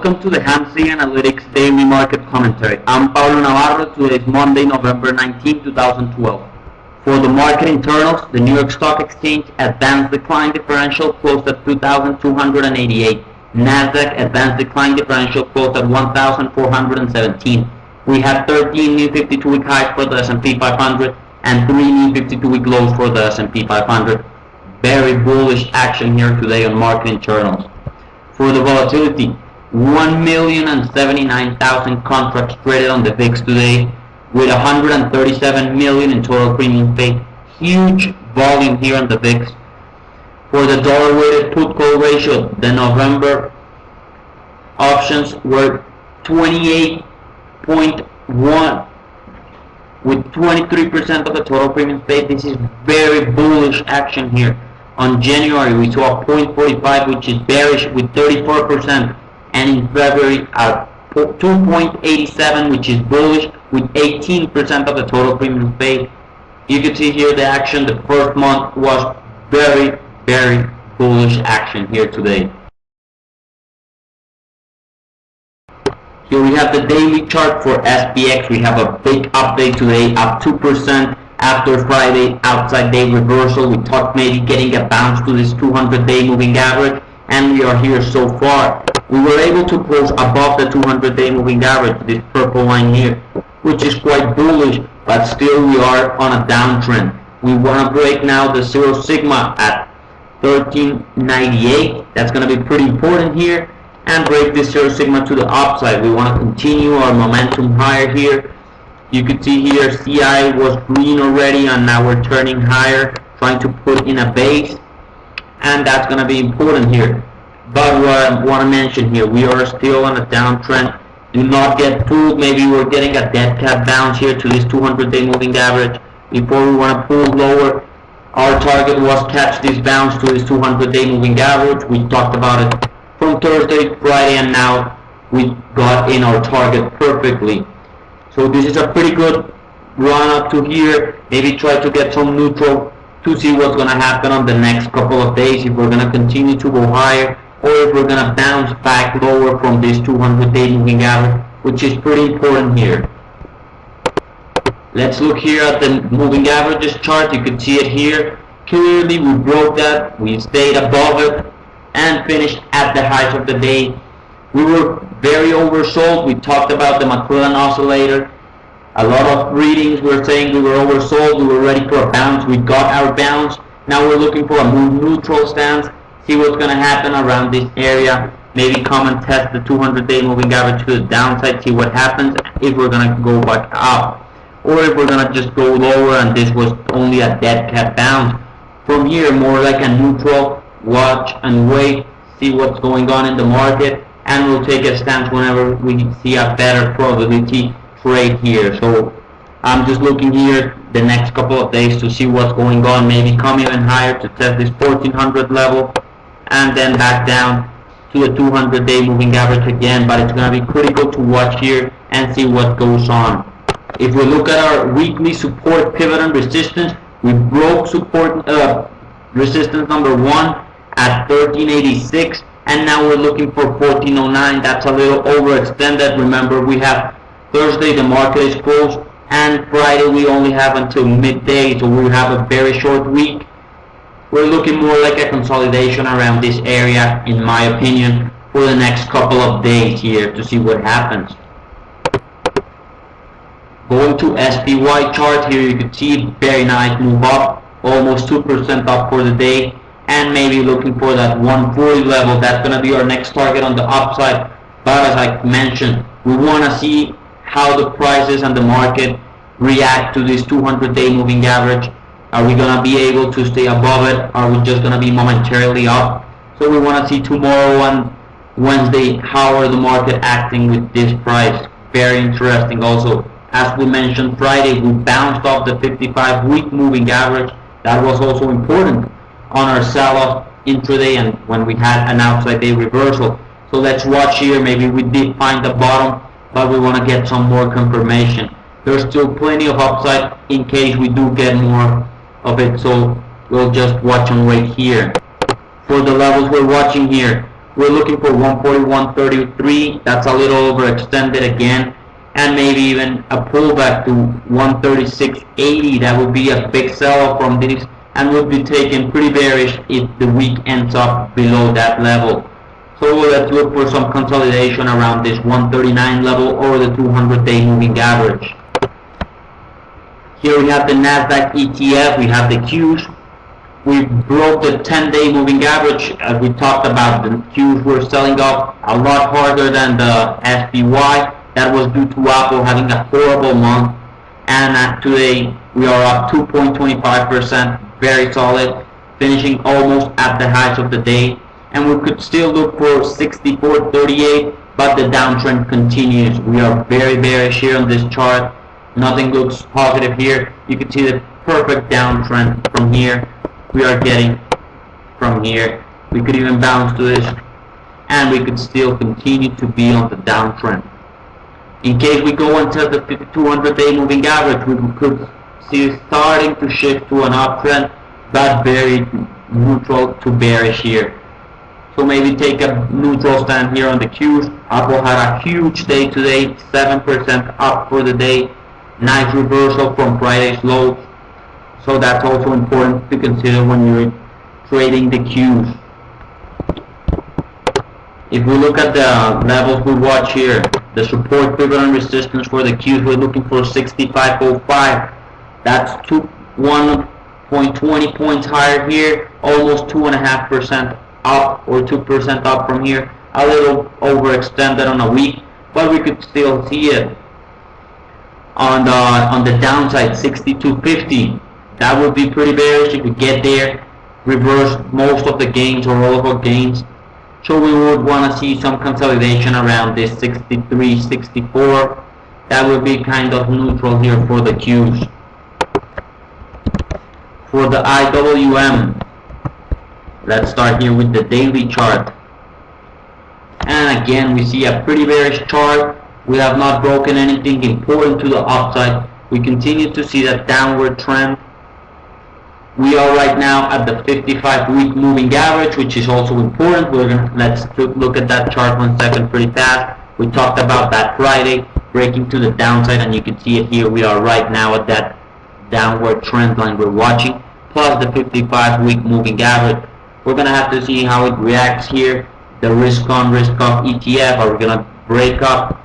Welcome to the Hamsi Analytics Daily Market Commentary. I'm Paulo Navarro. Today is Monday, November 19, 2012. For the market internals, the New York Stock Exchange advanced decline differential closed at 2,288. Nasdaq advanced decline differential closed at 1,417. We had 13 new 52-week highs for the S&P 500 and 3 new 52-week lows for the S&P 500. Very bullish action here today on market internals. For the volatility, 1,079,000 contracts traded on the VIX today, with 137 million in total premium paid. Huge volume here on the VIX. For the dollar-weighted put-call ratio, the November options were 28.1, with 23% of the total premium paid. This is very bullish action here. On January, we saw a 0.45, which is bearish, with 34%, and in February, a 2.87, which is bullish, with 18% of the total premium paid. You can see here the action. The first month was very, very bullish action here today. Here we have the daily chart for SPX. We have a big update today, up 2%. After Friday outside day reversal, we thought maybe getting a bounce to this 200-day moving average, and we are here so far. We were able to close above the 200-day moving average, this purple line here, which is quite bullish, but still we are on a downtrend. We want to break now the 0 sigma at 1398. That's going to be pretty important here, and break this 0 sigma to the upside. We want to continue our momentum higher here. You can see here CI was green already, and now we're turning higher, trying to put in a base, and that's going to be important here. But what I want to mention here, we are still on a downtrend. Do not get fooled. Maybe we're getting a dead cat bounce here to this 200-day moving average before we want to pull lower. Our target was catch this bounce to this 200-day moving average. We talked about it from Thursday, Friday, and now we got in our target perfectly. So this is a pretty good run up to here. Maybe try to get some neutral to see what's going to happen on the next couple of days, if we're going to continue to go higher, or if we're going to bounce back lower from this 200-day moving average, which is pretty important here. Let's look here at the moving averages chart. You can see it here. Clearly we broke that. We stayed above it and finished at the highs of the day. We were very oversold. We talked about the McClellan oscillator. A lot of readings were saying we were oversold. We were ready for a bounce. We got our bounce. Now we're looking for a move neutral stance. See what's going to happen around this area. Maybe come and test the 200-day moving average to the downside. See what happens if we're going to go back up, or if we're going to just go lower and this was only a dead cat bounce. From here, more like a neutral. Watch and wait. See what's going on in the market. And we'll take a stance whenever we see a better probability trade here. So I'm just looking here the next couple of days to see what's going on. Maybe come even higher to test this 1400 level, and then back down to the 200-day moving average again. But it's going to be critical to watch here and see what goes on. If we look at our weekly support, pivot, and resistance, we broke support resistance number 1 at 1386. And now we're looking for 1409. That's a little overextended. Remember, we have Thursday, the market is closed, and Friday we only have until midday, so we have a very short week. We're looking more like a consolidation around this area, in my opinion, for the next couple of days here to see what happens. Going to SPY chart here, you can see very nice move up, almost 2% up for the day. And maybe looking for that 140 level. That's going to be our next target on the upside. But as I mentioned, we want to see how the prices and the market react to this 200-day moving average. Are we going to be able to stay above it? Are we just going to be momentarily up? So we want to see tomorrow and Wednesday, how are the market acting with this price. Very interesting also. As we mentioned, Friday we bounced off the 55-week moving average. That was also important on our sell-off intraday and when we had an outside day reversal. So let's watch here. Maybe we did find the bottom, but we want to get some more confirmation. There's still plenty of upside in case we do get more of it, so we'll just watch and wait here. For the levels we're watching here, We're looking for 141.33. That's a little overextended again, and maybe even a pullback to 136.80. That would be a big sell-off from this, and would be taken pretty bearish if the week ends up below that level. So let's look for some consolidation around this 139 level or the 200-day moving average. Here we have the Nasdaq ETF. We have the Qs. We broke the 10-day moving average. As we talked about, the Qs were selling off a lot harder than the SPY. That was due to Apple having a horrible month. And today we are up 2.25%, very solid, finishing almost at the highs of the day. And we could still look for 64.38, but the downtrend continues. We are very bearish here on this chart. Nothing looks positive here. You can see the perfect downtrend from here. We are getting from here. We could even bounce to this, and we could still continue to be on the downtrend. In case we go until the 200-day moving average, we could see it starting to shift to an uptrend, but very neutral to bearish here. So maybe take a neutral stand here on the Qs. Apple had a huge day today, 7% up for the day. Nice reversal from Friday's lows. So that's also important to consider when you're trading the Qs. If we look at the levels we watch here, the support, pivot, and resistance for the Qs, we're looking for 65.05. That's 1.20 points higher here, almost 2.5% up or 2% up from here. A little overextended on a week, but we could still see it. On the downside, 62.50. That would be pretty bearish if we get there, reverse most of the gains or all of our gains. So we would want to see some consolidation around this 63, 64. That would be kind of neutral here for the Qs. For the IWM, let's start here with the daily chart. And again, we see a pretty bearish chart. We have not broken anything important to the upside. We continue to see that downward trend. We are right now at the 55-week moving average, which is also important. Let's look at that chart 1 second pretty fast. We talked about that Friday, breaking to the downside, and you can see it here. We are right now at that downward trend line we're watching, plus the 55-week moving average. We're going to have to see how it reacts here. The risk on, risk off ETF, are we going to break up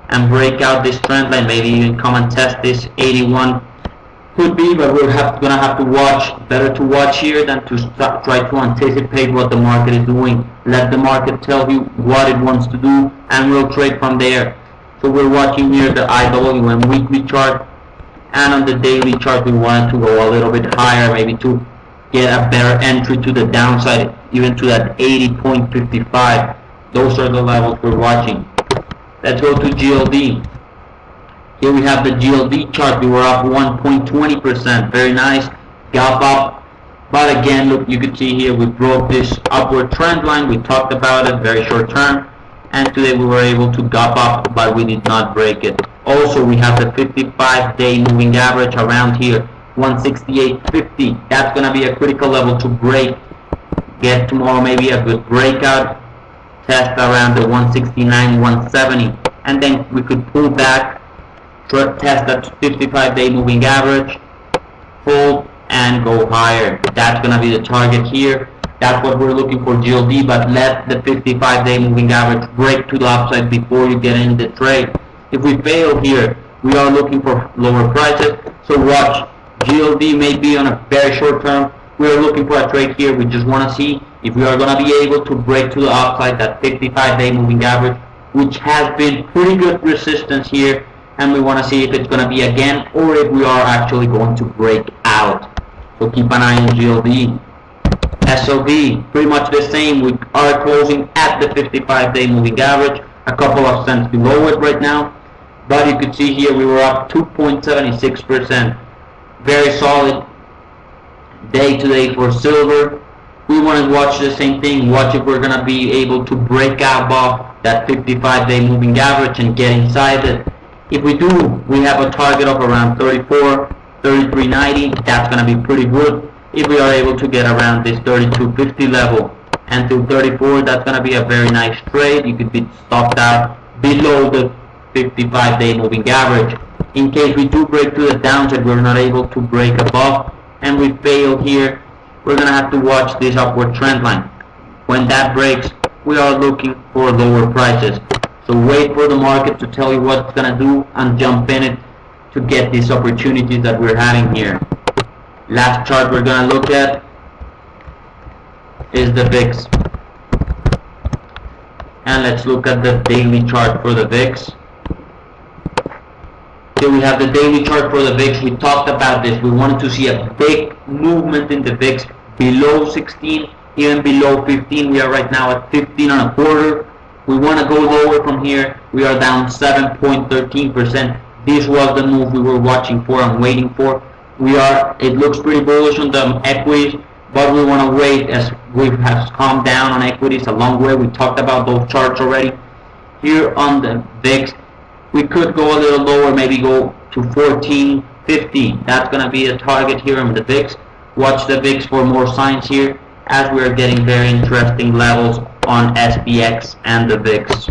and break out this trend line, maybe even come and test this 81? Could be, but we're gonna have to watch. Better to watch here than to try to anticipate what the market is doing. Let the market tell you what it wants to do, and we'll trade from there. So we're watching here the IWM weekly chart, and on the daily chart we wanted to go a little bit higher, maybe to get a better entry to the downside, even to that 80.55. Those are the levels we're watching. Let's go to GLD. Here we have the GLD chart. We were up 1.20%. Very nice. Gap up. But again, look, you can see here we broke this upward trend line. We talked about it, very short term. And today we were able to gap up, but we did not break it. Also, we have the 55-day moving average around here, 168.50. That's going to be a critical level to break. Get tomorrow maybe a good breakout. Test around the 169, 170. And then we could pull back, test that 55-day moving average, hold, and go higher. That's going to be the target here. That's what we're looking for GLD, but let the 55-day moving average break to the upside before you get in the trade. If we fail here, we are looking for lower prices. So watch, GLD may be on a very short term. We are looking for a trade here. We just want to see if we are going to be able to break to the upside that 55-day moving average, which has been pretty good resistance here. And we want to see if it's going to be again, or if we are actually going to break out. So keep an eye on GLD. SLV, pretty much the same. We are closing at the 55-day moving average, a couple of cents below it right now. But you can see here we were up 2.76%. Very solid day today for silver. We want to watch the same thing. Watch if we're going to be able to break out above that 55-day moving average and get inside it. If we do, we have a target of around 34, 33.90. That's going to be pretty good if we are able to get around this 32.50 level. and to 34. That's going to be a very nice trade. You could be stopped out below the 55-day moving average. In case we do break to the downside, we're not able to break above, and we fail here, we're going to have to watch this upward trend line. When that breaks, we are looking for lower prices. So wait for the market to tell you what it's going to do and jump in it to get these opportunities that we're having here. Last chart we're going to look at is the VIX. And let's look at the daily chart for the VIX. Here we have the daily chart for the VIX. We talked about this. We wanted to see a big movement in the VIX below 16, even below 15. We are right now at 15 and a quarter. We want to go lower from here. We are down 7.13%. This was the move we were watching for and waiting for. It looks pretty bullish on the equities, but we want to wait as we have calmed down on equities a long way. We talked about those charts already. Here on the VIX, we could go a little lower, maybe go to 14.50. That's going to be a target here on the VIX. Watch the VIX for more signs here, as we are getting very interesting levels on SPX and the VIX.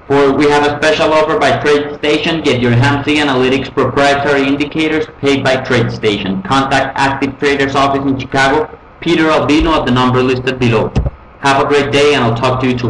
We have a special offer by TradeStation. Get your HAMSI Analytics proprietary indicators paid by TradeStation. Contact Active Traders office in Chicago, Peter Albino, at the number listed below. Have a great day, and I'll talk to you tomorrow.